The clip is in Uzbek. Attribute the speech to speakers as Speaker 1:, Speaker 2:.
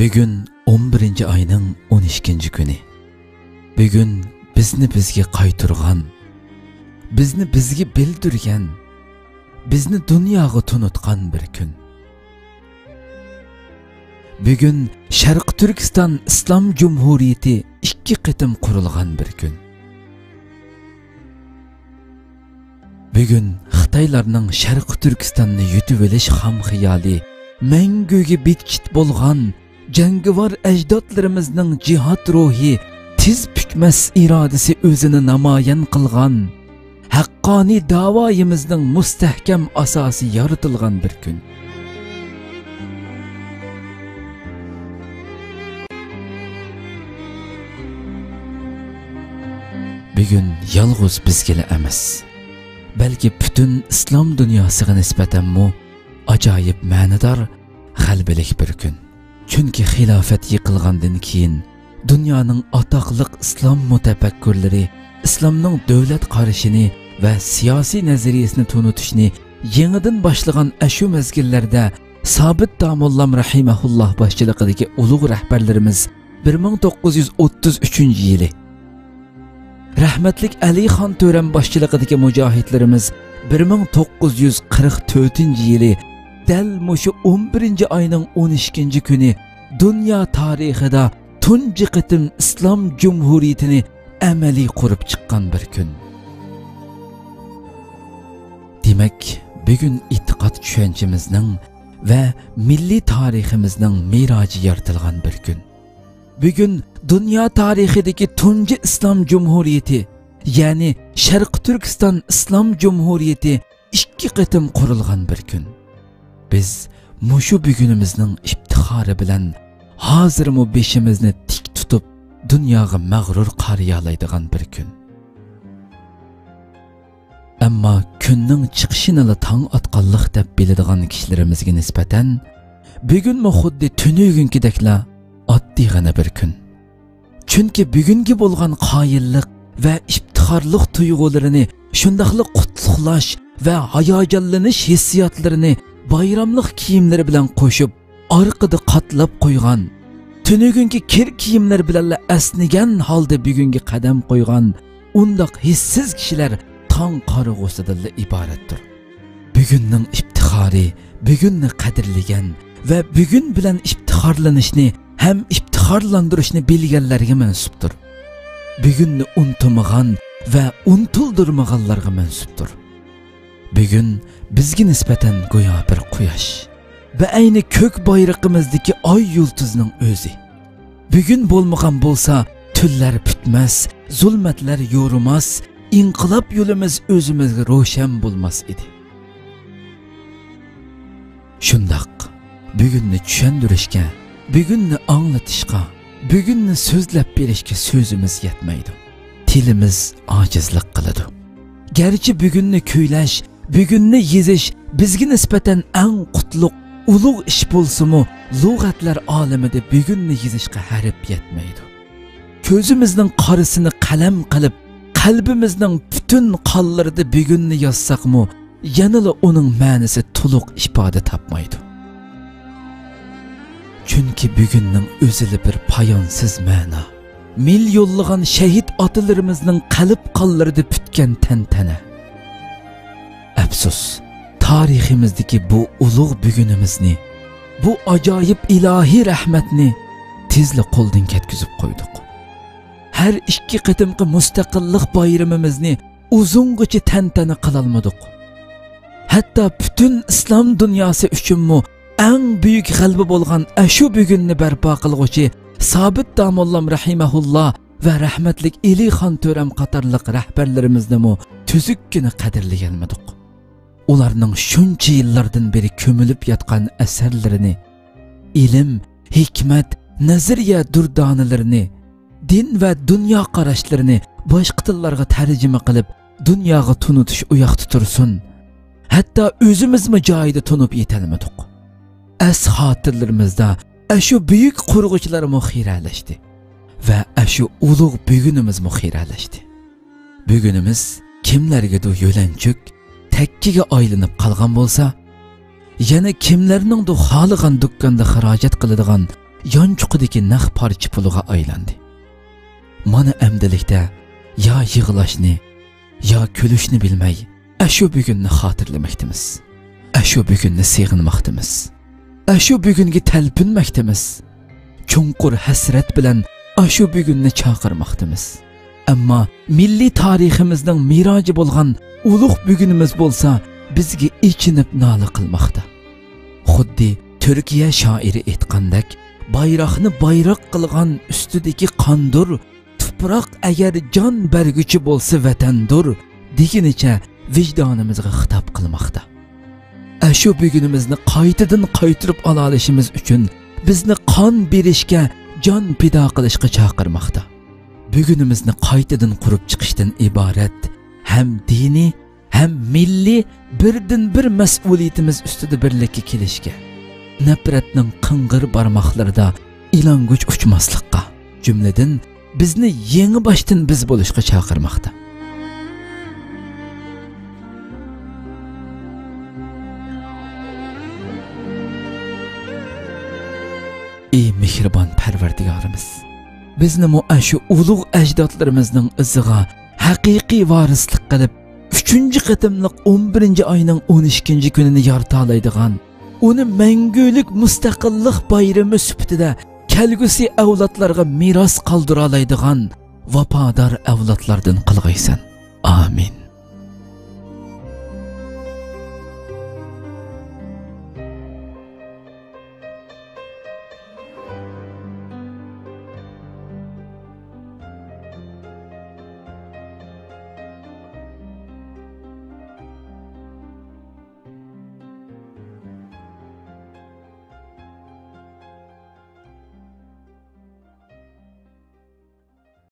Speaker 1: Bugün 11 ayının 12 günü. Bugün bizni bizge qaytırgan, bizni bizge bildirgen, bizni dunyoga tunutgan bir gün. Bugün Sharq Turkiston Islom Cumhuriyeti 2 qitim qurilgan bir gün. Bugün Xitoylarning Sharq Turkistonni yutib olish ham xiyoli, manguga bitkit bo'lgan jangovar ajdodlarimizning jihad ruhi, tiz pükmas irodasi o'zini namoyon qilgan, haqqoniy da'voyimizning mustahkam asosi yaratilgan bir kun. Bugun yolg'iz bizgina emas, balki butun islom dunyosiga nisbatanmi ajoyib ma'nodor g'albilik bir kun. Chunki xilofat yiqilgandan keyin dunyoning atoqliq islom mutafakkurlari islomning davlat qarashini va siyosiy nazariyasini tunutishni yangidan boshlagan ashu mezgillarda Sobit Damollam rahimahulloh boshchiligidagi ulug' rahbarlarimiz 1933-yili, rahmatlik Ali Xon To'ram boshchiligidagi mujohidlarimiz 1944-yili dal mushu 11 ayning 12 kuni dunyo tarixida tunji qitim islom jumhuriyatini amaliy qurib chiqqan bir kun. Demak, bugun e'tiqod tushunchimizning va milliy tariximizning meroji yaratilgan bir kun. Bugun dunyo tarixidagi tunji islom jumhuriyati, ya'ni Sharq Turkiston islom jumhuriyati 2 qitim qurilgan bir kun. Biz mushu bugunimizning iftixori bilan hozirmi beshimizni tik tutib dunyoga mag'rur qariyalaydigan bir kun. Ammo kunning chiqishini tong otqanlik deb biladigan kishilarimizga nisbatan bugun xuddi tunugunkidekla oddiygina bir kun. Chunki bugungi bo'lgan qoyillik va iftixorlik tuyg'ularini, shundaqli qutlug'lash va hayajonlanish hissiyotlarini bayramlik kiyimlari bilan qo'shib orqada qatlab qo'ygan, tunugungi kir kiyimlar bilan asnigan holda bugunga qadam qo'ygan undoq hissiz kishilar tong qarag'usidan iboratdir. Bugunning iftixori, bugunni qadrlagan va bugun bilan iftixorlanishni ham iftixorlantirishni bilganlarga mansubdir. Bugunni unutmagan va unutildirmaganlarga mansubdir. Bugun bizga nisbatan go'yo bir quyosh va ayni ko'k bayrog'imizdagi oy yulduzning o'zi. Bugun bo'lmagan bo'lsa, tunlar bitmas, zulmatlar yo'rimas, inqilob yo'limiz o'zimizga ro'shan bo'lmas edi. Shundoq, bugunni tushuntirishga, bugunni anglatishga, bugunni so'zlab berishga so'zimiz yetmaydi. Tilimiz ojizlik qiladi. Garchi bugunni kuylash, bugunni yezish bizga nisbatan eng qutlug' ulug' ish bo'lsa-mu, lug'atlar olamida bugunni yezishga harf yetmaydi. Ko'zimizning qorisini qalam qilib, qalbimizning butun qonlarida bugunni yozsaqmi, yanada uning ma'nosi to'liq ifoda topmaydi. Chunki bugunning o'zida bir poyonsiz ma'no, milyonlagan shahid otalarimizning qalb qonlarida bitgan tantana. Afsus, tariximizdagi bu ulug' bugunimizni, bu ajoyib ilohiy rahmatni tezli qo'ldan ketkizib qo'ydik. Har 2 qitimqi mustaqillik bayramimizni uzungacha tantana qilolmadik. Hatto butun islom dunyosi uchunmi eng buyuk g'alaba bo'lgan ashu bugunni barpo qilguvchi Sobit Damollam rahimahulloh va rahmatlik Ali Xon To'ram qatorliq rahbarlarimizni tuzukkina qadrlaganmidik. ularning shuncha yillardan beri ko'milib yotgan asarlarini, ilm, hikmat, nazariya durdonalarini, din va dunyo qarashlarini boshqa tillarga tarjima qilib, dunyoga tunutish u yoqda tursin. Hatto o'zimizmi joyida tunib yetalmadik. As xotirlarimizda ashu buyuk qurg'uvchilar muxiralashdi va ashu ulug' bugunimiz muxiralashdi. Bugunimiz kimlargadir yo'lanchuk, takkiga aylanib qolgan bo'lsa, yana kimlarningdir xohlagan do'konda xarajat qiladigan yonchuqidagi naq parcha puliga aylandi. Mana amdilikda yo yig'lashni, yo kulishni bilmay, ashu bugunni xotirlamoqdamiz. Ashu bugunni seg'inmoqdamiz. Ashu bugunga talpinmoqdamiz. Chunqur hasrat bilan ashu bugunni chaqirmoqdamiz. Ammo milliy tariximizning miroji bo'lgan ulug' bugunimiz bo'lsa, bizga ichinib nola qilmoqda. Xuddi Turkiya shoiri aytgandek, bayroqni bayroq qilgan ustidagi qondur, tuproq agar jon berguchi bo'lsa vatandur, deginicha vijdonimizga xitob qilmoqda. Ashu bugunimizni qaytadan qaytirib ola olishimiz uchun bizni qon berishga, jon pido qilishga chaqirmoqda. Bugunimizni qaytadan qurib chiqishdan iborat ham diniy, ham milliy birdan bir mas'uliyatimiz ustida birlikka kelishga, nafratning qing'ir barmoqlarida ilonguch uchmaslikqa, jumladan bizni yangi boshdan biz bo'lishga chaqirmoqda. Ey mehribon Parvardigorimiz, bizni ashu ulug' ajdodlarimizning iziga haqiqiy varislik qilib, 3-qatimliq 11-oyning 12-kunini yorita oladigan, uni mangulik mustaqillik bayrami sifatida kelgusi avlodlarga meros qoldira oladigan vafodor avlodlardan qilg'aysan. Amin.